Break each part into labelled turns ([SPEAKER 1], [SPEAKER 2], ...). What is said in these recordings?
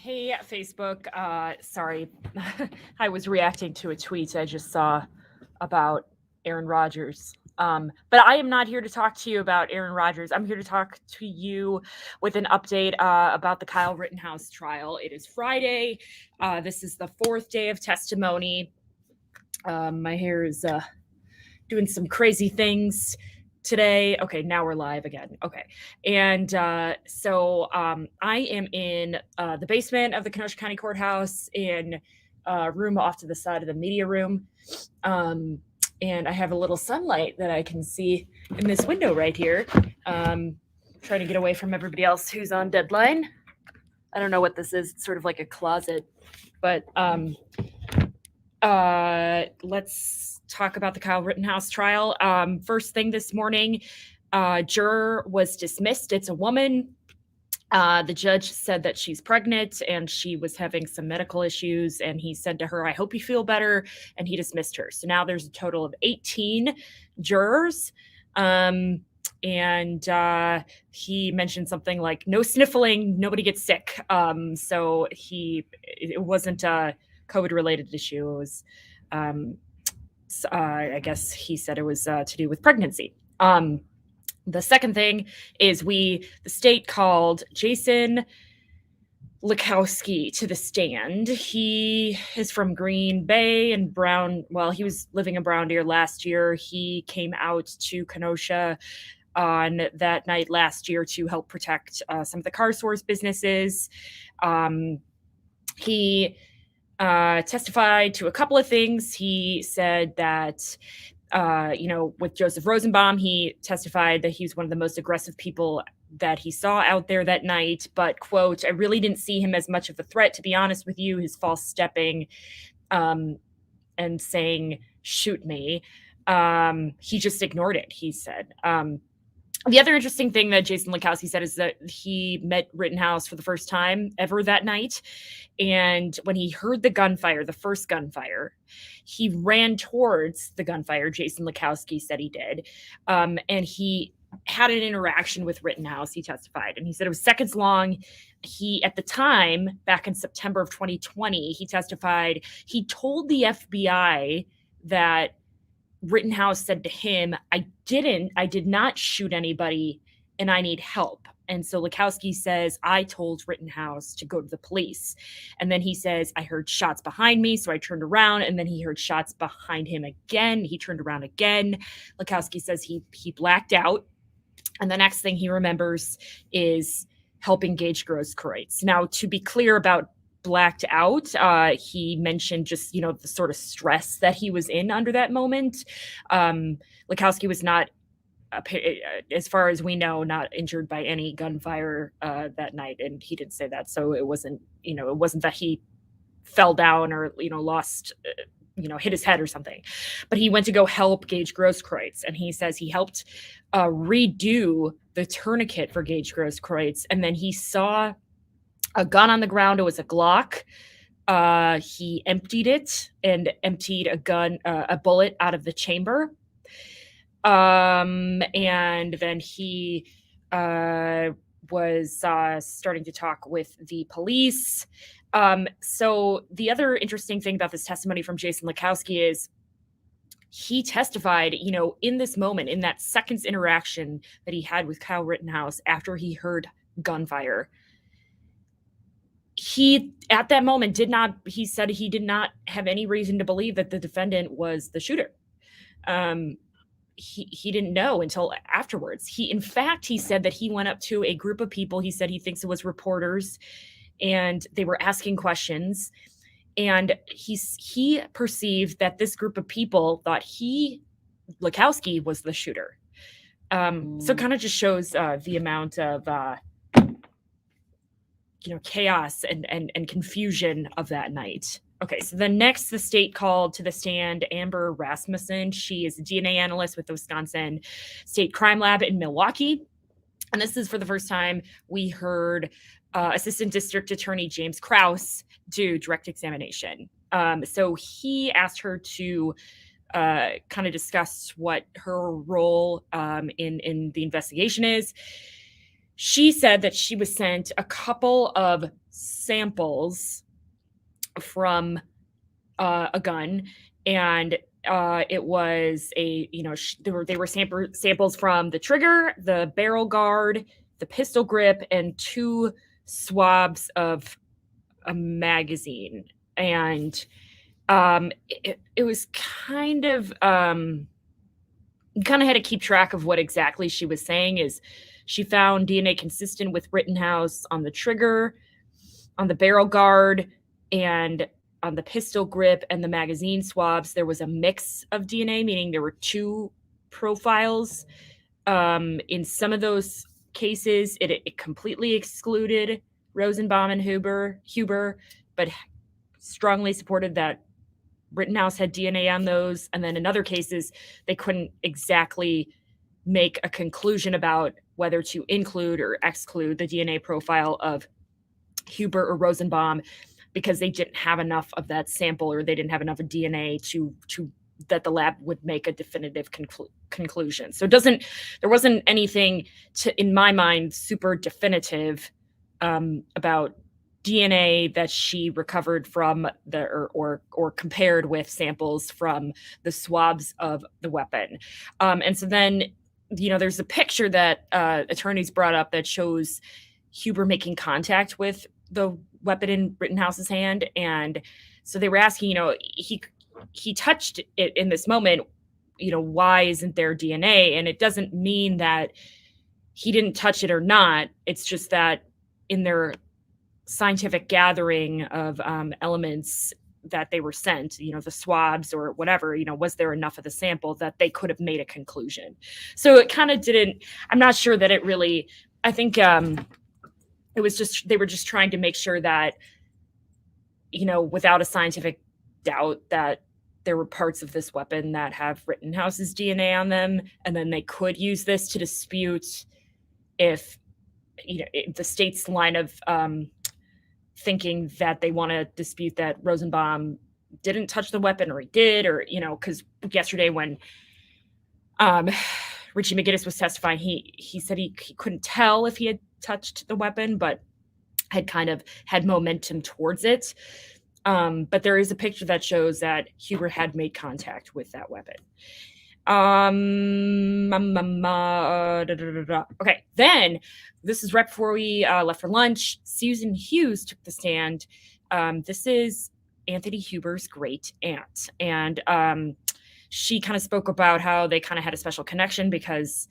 [SPEAKER 1] Hey, Facebook. Sorry, I was reacting to a tweet I just saw about Aaron Rodgers. But I am not here to talk to you about Aaron Rodgers. I'm here to talk to you with an update about the Kyle Rittenhouse trial. It is Friday. This is the fourth day of testimony. My hair is doing some crazy things today. Okay, now we're live again. Okay. And I am in the basement of the Kenosha County Courthouse in a room off to the side of the media room. And I have a little sunlight that I can see in this window right here. Trying to get away from everybody else who's on deadline. I don't know what this is. It's sort of like a closet. But let's talk about the Kyle Rittenhouse trial. First thing this morning, juror was dismissed. It's a woman. The judge said that she's pregnant and she was having some medical issues, and he said to her, "I hope you feel better," and he dismissed her. So now there's a total of 18 jurors. And he mentioned something like no sniffling, nobody gets sick. So it wasn't a COVID related issue. It was, I guess he said it was to do with pregnancy. The second thing is the state called Jason Likowski to the stand. He is from Green Bay and Brown. Well, he was living in Brown Deer last year. He came out to Kenosha on that night last year to help protect some of the car stores businesses. He testified to a couple of things. He said that with Joseph Rosenbaum, he testified that he was one of the most aggressive people that he saw out there that night. But, quote, "I really didn't see him as much of a threat, to be honest with you. His false stepping and saying, 'shoot me.' He just ignored it," he said. The other interesting thing that Jason Likowski said is that he met Rittenhouse for the first time ever that night. And when he heard the gunfire, the first gunfire, he ran towards the gunfire. Jason Likowski said he did. And he had an interaction with Rittenhouse, he testified. And he said it was seconds long. At the time, back in September of 2020, he testified, he told the FBI that Rittenhouse said to him, I did not shoot anybody and I need help. And so Likowski says, I told Rittenhouse to go to the police. And then he says, I heard shots behind me. So I turned around, and then he heard shots behind him again. He turned around again. Likowski says he blacked out. And the next thing he remembers is helping Gage Grosskreutz. Now, to be clear about blacked out, he mentioned just, the sort of stress that he was in under that moment. Likowski was not, as far as we know, not injured by any gunfire that night, and he didn't say that. So it wasn't that he fell down or lost hit his head or something. But he went to go help Gage Grosskreutz, and he says he helped redo the tourniquet for Gage Grosskreutz, and then he saw a gun on the ground. It was a Glock. He emptied it and emptied a bullet out of the chamber. And then he was starting to talk with the police. So the other interesting thing about this testimony from Jason Likowski is he testified, in this moment, in that seconds interaction that he had with Kyle Rittenhouse after he heard gunfire. He, at that moment, he said he did not have any reason to believe that the defendant was the shooter. He didn't know until afterwards. In fact, he said that he went up to a group of people. He said he thinks it was reporters, and they were asking questions. And he perceived that this group of people thought Likowski was the shooter. So it kind of just shows the amount of chaos and confusion of that night. Okay, so then next, the state called to the stand Amber Rasmussen. She is a DNA analyst with the Wisconsin State Crime Lab in Milwaukee. And this is for the first time we heard Assistant District Attorney James Krause do direct examination. So he asked her to kind of discuss what her role in the investigation is. She said that she was sent a couple of samples from a gun, and it was they were samples from the trigger, the barrel guard, the pistol grip, and 2 swabs of a magazine. And it was kind of you kind of had to keep track of what exactly she was saying. Is she found DNA consistent with Rittenhouse on the trigger, on the barrel guard, and on the pistol grip and the magazine swabs. There was a mix of DNA, meaning there were 2 profiles. In some of those cases, it completely excluded Rosenbaum and Huber, but strongly supported that Rittenhouse had DNA on those. And then in other cases, they couldn't exactly make a conclusion about whether to include or exclude the DNA profile of Huber or Rosenbaum, because they didn't have enough of that sample, or they didn't have enough of DNA to that the lab would make a definitive conclusion. So there wasn't anything in my mind, super definitive about DNA that she recovered from or compared with samples from the swabs of the weapon. And so then, there's a picture that attorneys brought up that shows Huber making contact with the weapon in Rittenhouse's hand. And so they were asking, he touched it in this moment, why isn't there DNA? And it doesn't mean that he didn't touch it or not. It's just that in their scientific gathering of elements that they were sent, the swabs or whatever, was there enough of the sample that they could have made a conclusion? So it kind of didn't, I'm not sure that it really, I think it was just, they were just trying to make sure that, without a scientific doubt, that there were parts of this weapon that have Rittenhouse's DNA on them. And then they could use this to dispute if, the state's line of thinking that they want to dispute that Rosenbaum didn't touch the weapon, or he did, or, because yesterday when Richie McGinnis was testifying, he said he couldn't tell if he had touched the weapon, but had kind of had momentum towards it. But there is a picture that shows that Huber had made contact with that weapon. Okay, then this is right before we left for lunch. Susan Hughes took the stand. This is Anthony Huber's great aunt, and she kind of spoke about how they kind of had a special connection because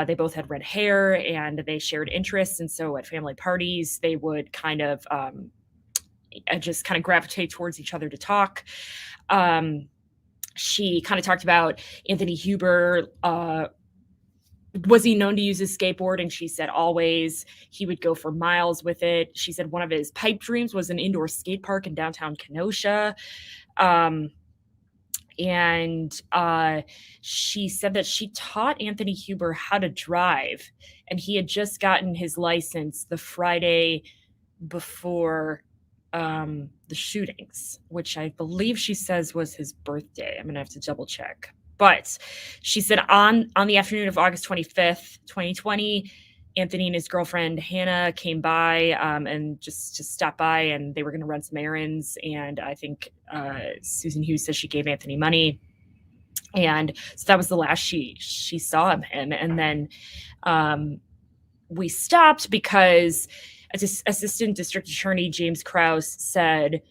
[SPEAKER 1] they both had red hair and they shared interests. And so at family parties, they would kind of just kind of gravitate towards each other to talk. She kind of talked about Anthony Huber. Was he known to use his skateboard? And she said always. He would go for miles with it. She said one of his pipe dreams was an indoor skate park in downtown Kenosha. And she said that she taught Anthony Huber how to drive, and he had just gotten his license the Friday before the shootings, which I believe she says was his birthday. I'm gonna have to double check. But she said on the afternoon of August 25th, 2020, Anthony and his girlfriend Hannah came by and just to stop by, and they were going to run some errands. And I think Susan Hughes says she gave Anthony money, and so that was the last she saw of him. And then we stopped because Assistant District Attorney James Krause said,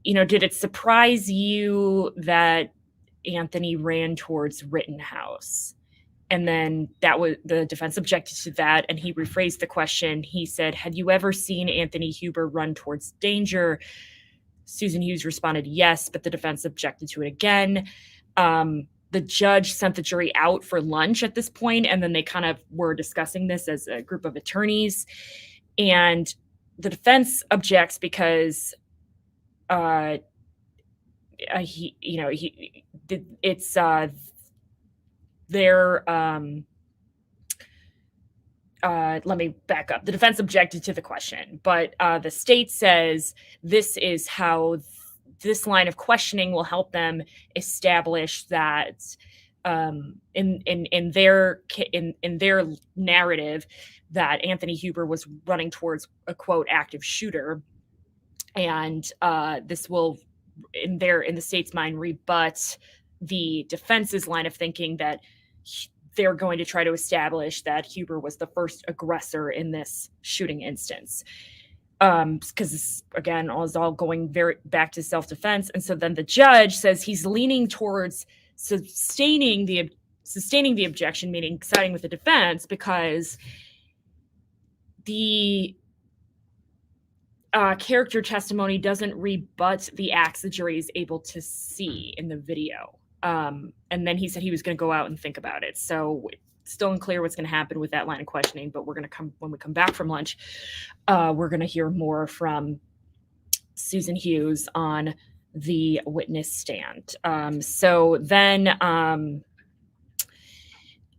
[SPEAKER 1] did it surprise you that Anthony ran towards Rittenhouse? And then the defense objected to that, and he rephrased the question. He said, had you ever seen Anthony Huber run towards danger? Susan Hughes responded, yes, but the defense objected to it again. The judge sent the jury out for lunch at this point, and then they kind of were discussing this as a group of attorneys. And the defense objects because let me back up. The defense objected to the question, but the state says this is how this line of questioning will help them establish that in their narrative that Anthony Huber was running towards a quote active shooter, and this will, in the state's mind, rebut the defense's line of thinking that they're going to try to establish that Huber was the first aggressor in this shooting instance. Because again, is all going very back to self-defense. And so then the judge says he's leaning towards sustaining the objection, meaning siding with the defense, because the character testimony doesn't rebut the acts the jury is able to see in the video. And then he said he was going to go out and think about it. So still unclear what's going to happen with that line of questioning, but when we come back from lunch, we're going to hear more from Susan Hughes on the witness stand. So then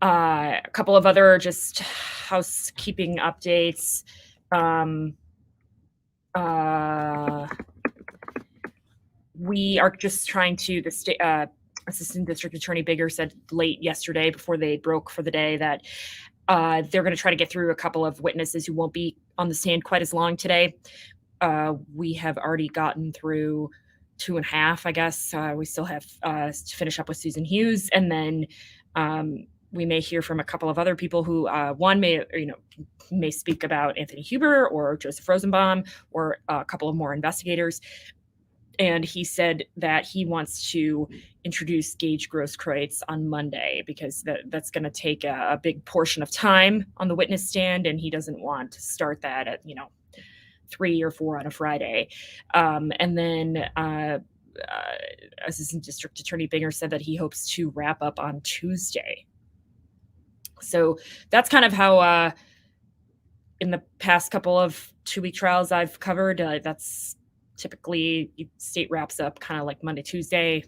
[SPEAKER 1] a couple of other just housekeeping updates. We are just trying to, the state Assistant District Attorney Bigger said late yesterday before they broke for the day that they're going to try to get through a couple of witnesses who won't be on the stand quite as long today. We have already gotten through 2.5, I guess. We still have to finish up with Susan Hughes, and then we may hear from a couple of other people who one may speak about Anthony Huber or Joseph Rosenbaum, or a couple of more investigators. And he said that he wants to introduce Gage Grosskreutz on Monday because that's going to take a big portion of time on the witness stand, and he doesn't want to start that at 3 or 4 on a Friday. And then Assistant District Attorney Binger said that he hopes to wrap up on Tuesday. So that's kind of how in the past couple of 2-week trials I've covered, that's typically state wraps up kind of like Monday, Tuesday,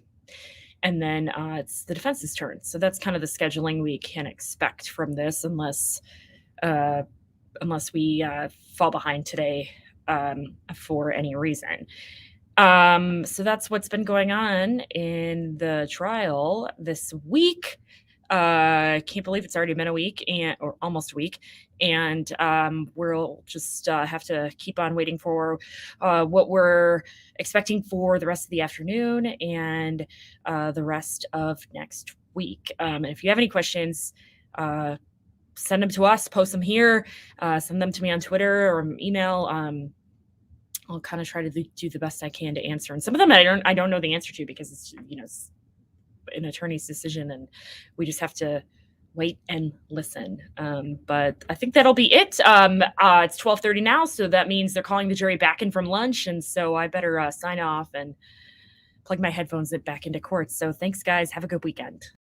[SPEAKER 1] and then it's the defense's turn. So that's kind of the scheduling we can expect from this, unless we fall behind today for any reason. So that's what's been going on in the trial this week. Can't believe it's already been a week, or almost a week, and we'll just have to keep on waiting for what we're expecting for the rest of the afternoon and the rest of next week. And if you have any questions, send them to us, post them here, send them to me on Twitter or email. I'll kind of try to do the best I can to answer, and some of them I don't know the answer to because it's it's an attorney's decision, and we just have to wait and listen. But I think that'll be it. It's 12:30 now, so that means they're calling the jury back in from lunch, and so I better sign off and plug my headphones back into court. So thanks, guys. Have a good weekend.